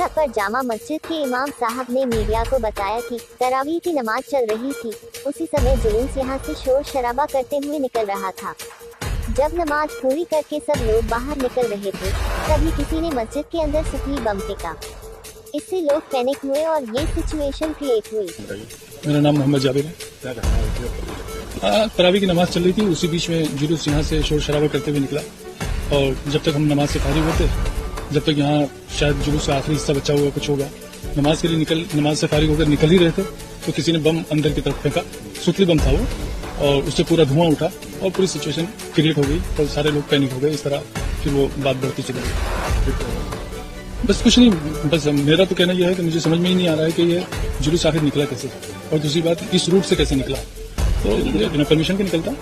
पर जामा मस्जिद के इमाम साहब ने मीडिया को बताया कि तरावीह की नमाज चल रही थी। उसी समय जुलूस यहां से शोर शराबा करते हुए निकल रहा था। जब नमाज पूरी करके सब लोग बाहर निकल रहे थे, तभी किसी ने मस्जिद के अंदर सुतली बम फेंका। इससे लोग पैनिक हुए और ये सिचुएशन क्रिएट हुई। मेरा नाम मोहम्मद जाबिर है। तरावीह की नमाज चल रही थी, उसी बीच में जुलूस यहाँ से शोर शराबा करते हुए निकला और जब तक हम नमाज से फारिग होते, जब तक यहाँ शायद जुलूस का आखिरी हिस्सा बचा हुआ कुछ होगा, नमाज के लिए नमाज से फारिग होकर निकल ही रहे थे तो किसी ने बम अंदर की तरफ फेंका। सुतली बम था वो, और उससे पूरा धुआं उठा और पूरी सिचुएशन क्रिएट हो गई और सारे लोग पैनिक हो गए। इस तरह फिर वो बात बढ़ती चली गई। बस कुछ नहीं, बस मेरा तो कहना यह है कि मुझे समझ में ही नहीं आ रहा है कि ये जुलूस आखिर निकला कैसे, और दूसरी बात इस रूट से कैसे निकला। तो बिना परमिशन के निकलता,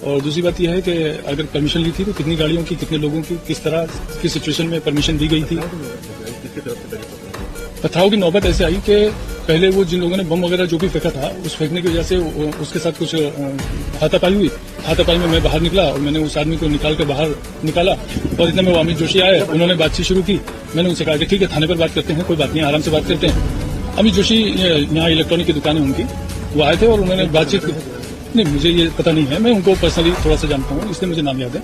और दूसरी बात यह है कि अगर परमिशन ली थी तो कितनी गाड़ियों की, कितने लोगों की, किस तरह की सिचुएशन में परमिशन दी गई थी। पथराव की नौबत ऐसे आई कि पहले वो जिन लोगों ने बम वगैरह जो भी फेंका था, उस फेंकने की वजह से उसके साथ कुछ हाथापाई हुई। हाथापाई में मैं बाहर निकला और मैंने उस आदमी को निकाल कर बाहर निकाला, और इतने में अमित जोशी आए, उन्होंने बातचीत शुरू की। मैंने उनसे कहा कि ठीक है, थाने पर बात करते हैं, कोई बात नहीं, आराम से बात करते हैं। अमित जोशी यहाँ इलेक्ट्रॉनिक की दुकान है उनकी, वो आए थे और उन्होंने बातचीत की। नहीं, मुझे ये पता नहीं है, मैं उनको पर्सनली थोड़ा सा जानता हूँ, इसलिए मुझे नाम याद है।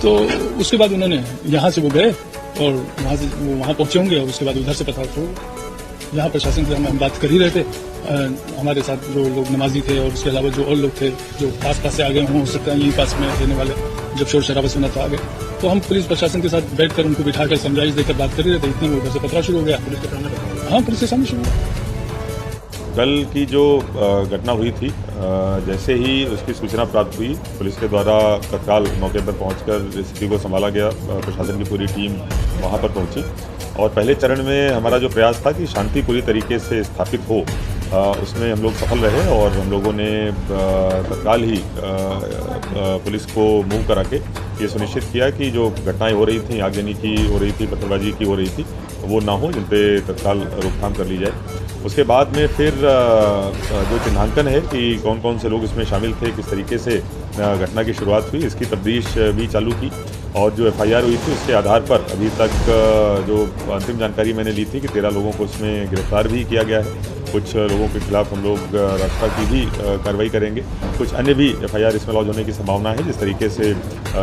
तो उसके बाद उन्होंने यहाँ से वो गए और वहाँ से वो वहाँ पहुंचे होंगे, और उसके बाद उधर से पता हो। यहाँ प्रशासन से हम बात कर ही रहे थे। हमारे साथ जो लोग नमाजी थे और उसके अलावा जो और लोग थे जो पास से आ गए हो सकता है यहीं पास में रहने वाले, जब शोर शराबा सुना था आ गए, तो हम पुलिस प्रशासन के साथ बैठकर उनको बिठाकर समझाइश देकर बात कर ही रहे थे। इतने में उधर से पथराव शुरू हो गया। पुलिस के सामने, हाँ, पुलिस के सामने शुरू हुआ। कल की जो घटना हुई थी, जैसे ही उसकी सूचना प्राप्त हुई, पुलिस के द्वारा तत्काल मौके पर पहुंचकर स्थिति को संभाला गया। प्रशासन की पूरी टीम वहां पर पहुंची और पहले चरण में हमारा जो प्रयास था कि शांति पूरी तरीके से स्थापित हो, उसमें हम लोग सफल रहे और हम लोगों ने तत्काल ही पुलिस को मूव करा के ये सुनिश्चित किया कि जो घटनाएं हो रही थी, आगजनी की हो रही थी, पत्थरबाजी की हो रही थी, वो ना हो, जिन पे तत्काल रोकथाम कर ली जाए। उसके बाद में फिर जो चिन्हांकन है कि कौन कौन से लोग इसमें शामिल थे, किस तरीके से घटना की शुरुआत हुई, इसकी तफ्तीश भी चालू की। और जो FIR हुई थी उसके आधार पर अभी तक जो अंतिम जानकारी मैंने ली थी कि 13 लोगों को इसमें गिरफ्तार भी किया गया है। कुछ लोगों के खिलाफ हम लोग रास्ता की भी कार्रवाई करेंगे। कुछ अन्य भी FIR इसमें लॉन्च होने की संभावना है, जिस तरीके से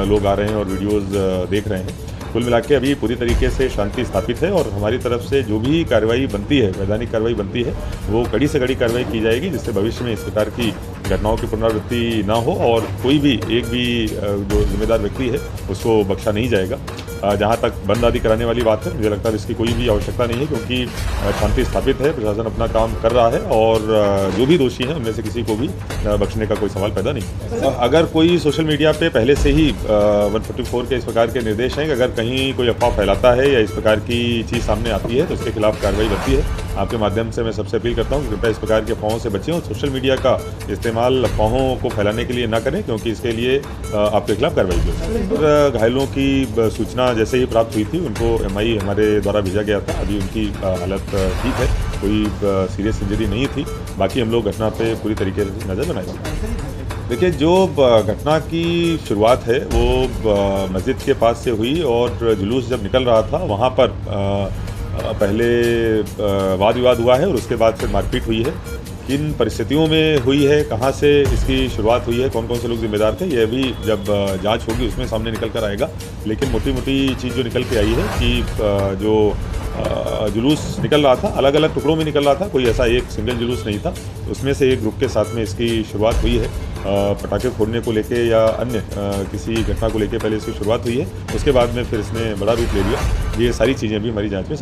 लोग आ रहे हैं और वीडियोज़ देख रहे हैं। कुल मिला के अभी पूरी तरीके से शांति स्थापित है और हमारी तरफ से जो भी कार्रवाई बनती है, वैधानिक कार्रवाई बनती है, वो कड़ी से कड़ी कार्रवाई की जाएगी, जिससे भविष्य में इस प्रकार की घटनाओं की पुनरावृत्ति ना हो और कोई भी एक भी जो जिम्मेदार व्यक्ति है उसको बख्शा नहीं जाएगा। जहाँ तक बंद आदि कराने वाली बात है, मुझे लगता है इसकी कोई भी आवश्यकता नहीं है, क्योंकि शांति स्थापित है, प्रशासन अपना काम कर रहा है और जो भी दोषी हैं उनमें से किसी को भी बख्शने का कोई सवाल पैदा नहीं। अगर कोई सोशल मीडिया पे पहले से ही 144 के इस प्रकार के निर्देश हैं कि अगर कहीं कोई अफवाह फैलाता है या इस प्रकार की चीज़ सामने आती है तो उसके खिलाफ कार्रवाई बनती है। आपके माध्यम से मैं सबसे अपील करता हूँ कि कृपया इस प्रकार के अफवाहों से बचें और सोशल मीडिया का इस्तेमाल अफवाहों को फैलाने के लिए ना करें, क्योंकि इसके लिए आपके खिलाफ कार्रवाई होगी। घायलों की सूचना जैसे ही प्राप्त हुई थी उनको MI हमारे द्वारा भेजा गया था। अभी उनकी हालत ठीक है, कोई सीरियस इंजरी नहीं थी। बाकी हम लोग घटना पे पूरी तरीके से नज़र बनाएंगे। देखिए, जो घटना की शुरुआत है वो मस्जिद के पास से हुई और जुलूस जब निकल रहा था वहाँ पर पहले वाद विवाद हुआ है और उसके बाद फिर मारपीट हुई है। किन परिस्थितियों में हुई है, कहाँ से इसकी शुरुआत हुई है, कौन कौन से लोग जिम्मेदार थे, यह भी जब जांच होगी उसमें सामने निकल कर आएगा। लेकिन मोटी मोटी चीज़ जो निकल के आई है कि जो जुलूस निकल रहा था अलग अलग टुकड़ों में निकल रहा था, कोई ऐसा एक सिंगल जुलूस नहीं था। उसमें से एक ग्रुप के साथ में इसकी शुरुआत हुई है। पटाखे फोड़ने को लेके या अन्य किसी घटना को लेके पहले इसकी शुरुआत हुई है, उसके बाद में फिर इसने बड़ा रूप ले लिया। ये सारी चीज़ें भी हमारी जांच में